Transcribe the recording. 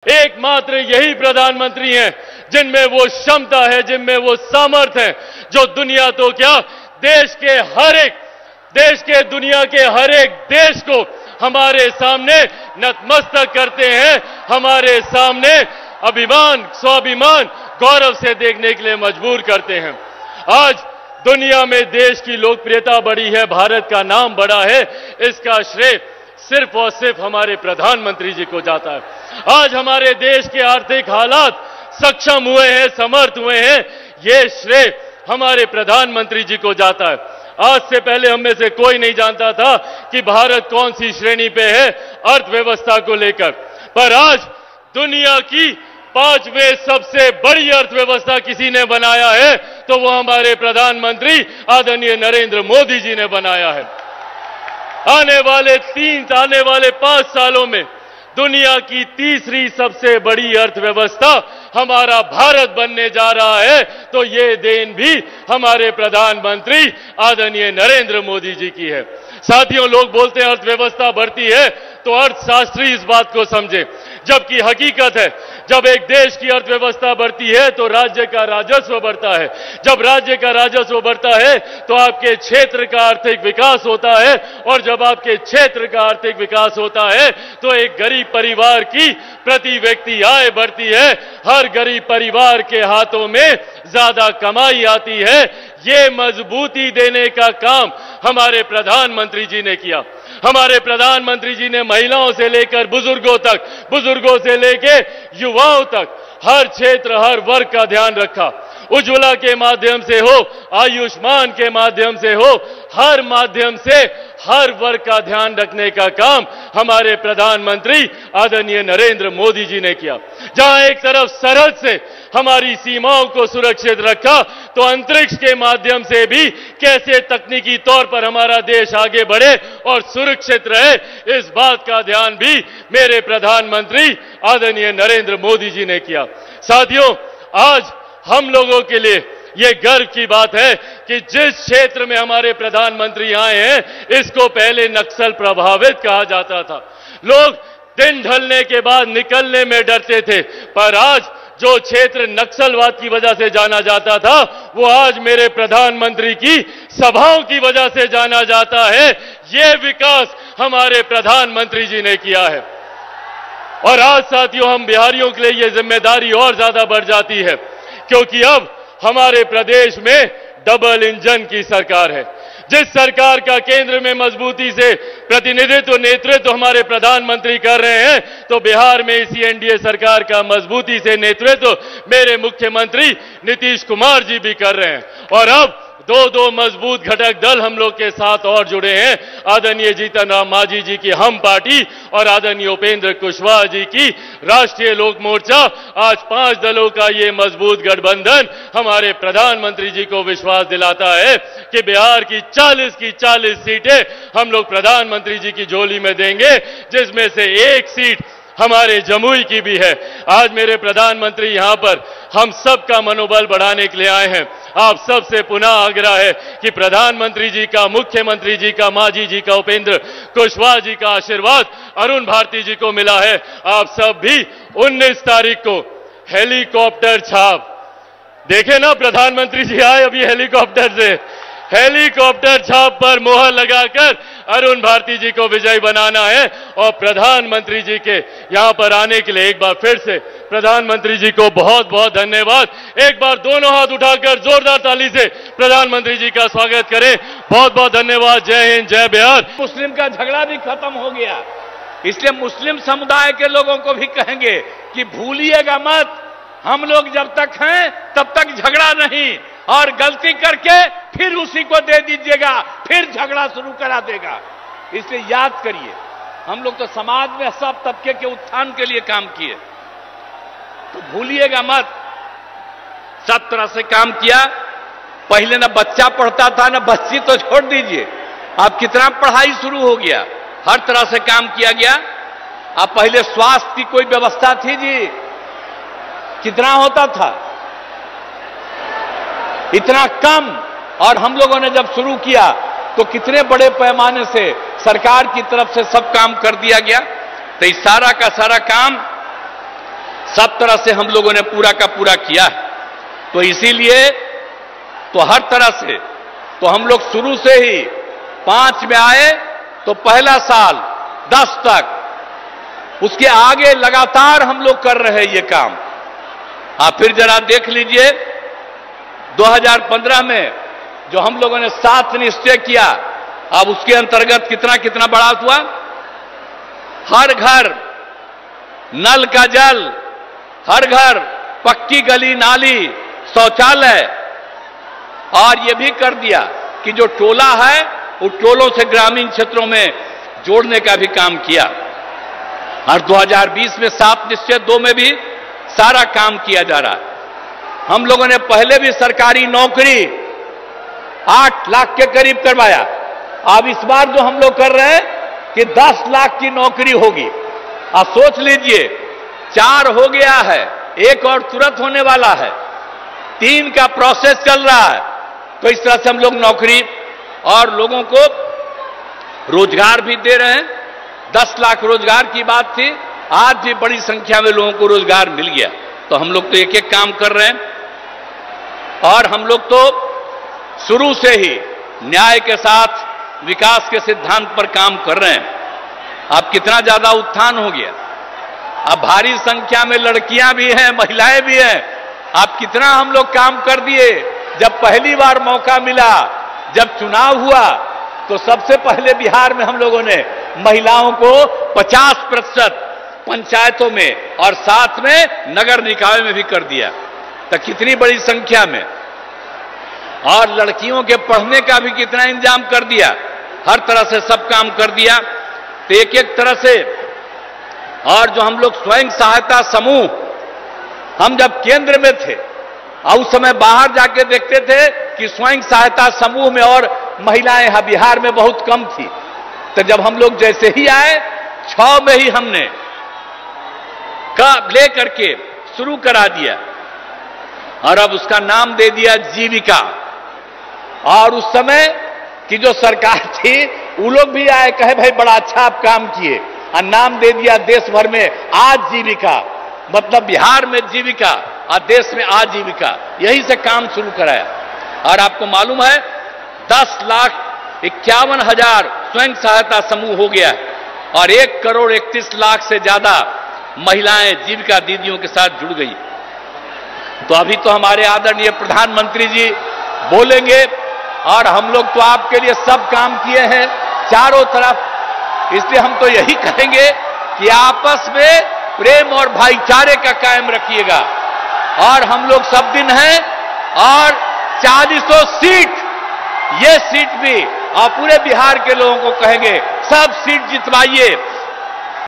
एकमात्र यही प्रधानमंत्री हैं जिनमें वो क्षमता है, जिनमें वो सामर्थ्य है, जो दुनिया तो क्या देश के दुनिया के हर एक देश को हमारे सामने नतमस्तक करते हैं, हमारे सामने अभिमान, स्वाभिमान, गौरव से देखने के लिए मजबूर करते हैं। आज दुनिया में देश की लोकप्रियता बढ़ी है, भारत का नाम बढ़ा है, इसका श्रेय सिर्फ और सिर्फ हमारे प्रधानमंत्री जी को जाता है। आज हमारे देश के आर्थिक हालात सक्षम हुए हैं, समर्थ हुए हैं, ये श्रेय हमारे प्रधानमंत्री जी को जाता है। आज से पहले हम में से कोई नहीं जानता था कि भारत कौन सी श्रेणी पे है अर्थव्यवस्था को लेकर, पर आज दुनिया की 5वें सबसे बड़ी अर्थव्यवस्था किसी ने बनाया है तो वो हमारे प्रधानमंत्री आदरणीय नरेंद्र मोदी जी ने बनाया है। आने वाले 5 सालों में दुनिया की तीसरी सबसे बड़ी अर्थव्यवस्था हमारा भारत बनने जा रहा है, तो ये देन भी हमारे प्रधानमंत्री आदरणीय नरेंद्र मोदी जी की है। साथियों, लोग बोलते हैं अर्थव्यवस्था बढ़ती है तो अर्थशास्त्री इस बात को समझे, जबकि हकीकत है जब एक देश की अर्थव्यवस्था बढ़ती है तो राज्य का राजस्व बढ़ता है। जब राज्य का राजस्व बढ़ता है तो आपके क्षेत्र का आर्थिक विकास होता है, और जब आपके क्षेत्र का आर्थिक विकास होता है तो एक गरीब परिवार की प्रति व्यक्ति आय बढ़ती है, हर गरीब परिवार के हाथों में ज्यादा कमाई आती है। ये मजबूती देने का काम हमारे प्रधानमंत्री जी ने किया। हमारे प्रधानमंत्री जी ने महिलाओं से लेकर बुजुर्गों तक, बुजुर्गों से लेकर युवाओं तक हर क्षेत्र, हर वर्ग का ध्यान रखा। उज्ज्वला के माध्यम से हो, आयुष्मान के माध्यम से हो, हर माध्यम से हर वर्ग का ध्यान रखने का काम हमारे प्रधानमंत्री आदरणीय नरेंद्र मोदी जी ने किया। जहां एक तरफ सरहद से हमारी सीमाओं को सुरक्षित रखा, तो अंतरिक्ष के माध्यम से भी कैसे तकनीकी तौर पर हमारा देश आगे बढ़े और सुरक्षित रहे, इस बात का ध्यान भी मेरे प्रधानमंत्री आदरणीय नरेंद्र मोदी जी ने किया। साथियों, आज हम लोगों के लिए ये गर्व की बात है कि जिस क्षेत्र में हमारे प्रधानमंत्री आए हैं, इसको पहले नक्सल प्रभावित कहा जाता था। लोग दिन ढलने के बाद निकलने में डरते थे, पर आज जो क्षेत्र नक्सलवाद की वजह से जाना जाता था, वो आज मेरे प्रधानमंत्री की सभाओं की वजह से जाना जाता है। ये विकास हमारे प्रधानमंत्री जी ने किया है। और आज साथियों, हम बिहारियों के लिए ये जिम्मेदारी और ज्यादा बढ़ जाती है, क्योंकि अब हमारे प्रदेश में डबल इंजन की सरकार है। जिस सरकार का केंद्र में मजबूती से प्रतिनिधित्व, नेतृत्व हमारे प्रधानमंत्री कर रहे हैं, तो बिहार में इसी एनडीए सरकार का मजबूती से नेतृत्व मेरे मुख्यमंत्री नीतीश कुमार जी भी कर रहे हैं। और अब दो मजबूत घटक दल हम लोग के साथ और जुड़े हैं। आदरणीय जीतन राम मांझी जी की हम पार्टी और आदरणीय उपेंद्र कुशवाहा जी की राष्ट्रीय लोक मोर्चा। आज 5 दलों का ये मजबूत गठबंधन हमारे प्रधानमंत्री जी को विश्वास दिलाता है कि बिहार की 40 सीटें हम लोग प्रधानमंत्री जी की झोली में देंगे, जिसमें से 1 सीट हमारे जमुई की भी है। आज मेरे प्रधानमंत्री यहां पर हम सबका मनोबल बढ़ाने के लिए आए हैं। आप सबसे पुनः आग्रह है कि प्रधानमंत्री जी का, मुख्यमंत्री जी का, मांझी जी का, उपेंद्र कुशवाहा जी का आशीर्वाद अरुण भारती जी को मिला है। आप सब भी 19 तारीख को हेलीकॉप्टर छाप देखे ना, प्रधानमंत्री जी आए अभी हेलीकॉप्टर से, हेलीकॉप्टर छाप पर मोहर लगाकर अरुण भारती जी को विजयी बनाना है। और प्रधानमंत्री जी के यहां पर आने के लिए एक बार फिर से प्रधानमंत्री जी को बहुत बहुत धन्यवाद। एक बार दोनों हाथ उठाकर जोरदार ताली से प्रधानमंत्री जी का स्वागत करें। बहुत बहुत धन्यवाद। जय हिंद, जय बिहार। मुस्लिम का झगड़ा भी खत्म हो गया, इसलिए मुस्लिम समुदाय के लोगों को भी कहेंगे कि भूलिएगा मत, हम लोग जब तक हैं तब तक झगड़ा नहीं, और गलती करके फिर उसी को दे दीजिएगा, फिर झगड़ा शुरू करा देगा। इसलिए याद करिए, हम लोग तो समाज में सब तबके के उत्थान के लिए काम किए, तो भूलिएगा मत। सब तरह से काम किया। पहले ना बच्चा पढ़ता था, ना बच्ची तो छोड़ दीजिए, अब कितना पढ़ाई शुरू हो गया, हर तरह से काम किया गया। अब पहले स्वास्थ्य की कोई व्यवस्था थी जी, कितना होता था, इतना कम। और हम लोगों ने जब शुरू किया तो कितने बड़े पैमाने से सरकार की तरफ से सब काम कर दिया गया। तो इस सारा का सारा काम सब तरह से हम लोगों ने पूरा का पूरा किया है। तो इसीलिए तो हर तरह से तो हम लोग शुरू से ही 5 में आए तो पहला साल 10 तक, उसके आगे लगातार हम लोग कर रहे हैं ये काम। आप फिर जरा देख लीजिए 2015 में जो हम लोगों ने 7 निश्चय किया, अब उसके अंतर्गत कितना कितना बढ़ा हुआ। हर घर नल का जल, हर घर पक्की गली नाली शौचालय, और यह भी कर दिया कि जो टोला है उन टोलों से ग्रामीण क्षेत्रों में जोड़ने का भी काम किया। और 2020 में 7 निश्चय 2 में भी सारा काम किया जा रहा है। हम लोगों ने पहले भी सरकारी नौकरी 8 लाख के करीब करवाया। अब इस बार जो हम लोग कर रहे हैं कि 10 लाख की नौकरी होगी। आप सोच लीजिए 4 हो गया है, 1 और तुरंत होने वाला है, 3 का प्रोसेस चल रहा है। तो इस तरह से हम लोग नौकरी और लोगों को रोजगार भी दे रहे हैं। 10 लाख रोजगार की बात थी, आज भी बड़ी संख्या में लोगों को रोजगार मिल गया। तो हम लोग तो एक एक काम कर रहे हैं। और हम लोग तो शुरू से ही न्याय के साथ विकास के सिद्धांत पर काम कर रहे हैं। अब कितना ज्यादा उत्थान हो गया, अब भारी संख्या में लड़कियां भी हैं, महिलाएं भी हैं। अब कितना हम लोग काम कर दिए। जब पहली बार मौका मिला, जब चुनाव हुआ, तो सबसे पहले बिहार में हम लोगों ने महिलाओं को 50% पंचायतों में और साथ में नगर निकाय में भी कर दिया। तो कितनी बड़ी संख्या में। और लड़कियों के पढ़ने का भी कितना इंतजाम कर दिया, हर तरह से सब काम कर दिया। तो एक एक तरह से। और जो हम लोग स्वयं सहायता समूह, हम जब केंद्र में थे और उस समय बाहर जाके देखते थे कि स्वयं सहायता समूह में और महिलाएं यहां बिहार में बहुत कम थी। तो जब हम लोग जैसे ही आए 6 में ही हमने ले करके शुरू करा दिया और अब उसका नाम दे दिया जीविका। और उस समय की जो सरकार थी वो लोग भी आए, कहे भाई बड़ा अच्छा आप काम किए, और नाम दे दिया देश भर में आजीविका। मतलब बिहार में जीविका और देश में आजीविका, यही से काम शुरू कराया। और आपको मालूम है 10,51,000 स्वयं सहायता समूह हो गया और 1,31,00,000 से ज्यादा महिलाएं जीविका दीदियों के साथ जुड़ गई। तो अभी तो हमारे आदरणीय प्रधानमंत्री जी बोलेंगे और हम लोग तो आपके लिए सब काम किए हैं चारों तरफ। इसलिए हम तो यही कहेंगे कि आपस में प्रेम और भाईचारे का कायम रखिएगा। और हम लोग सब दिन हैं और 40 सीट, ये सीट भी आप पूरे बिहार के लोगों को कहेंगे सब सीट जितवाइए।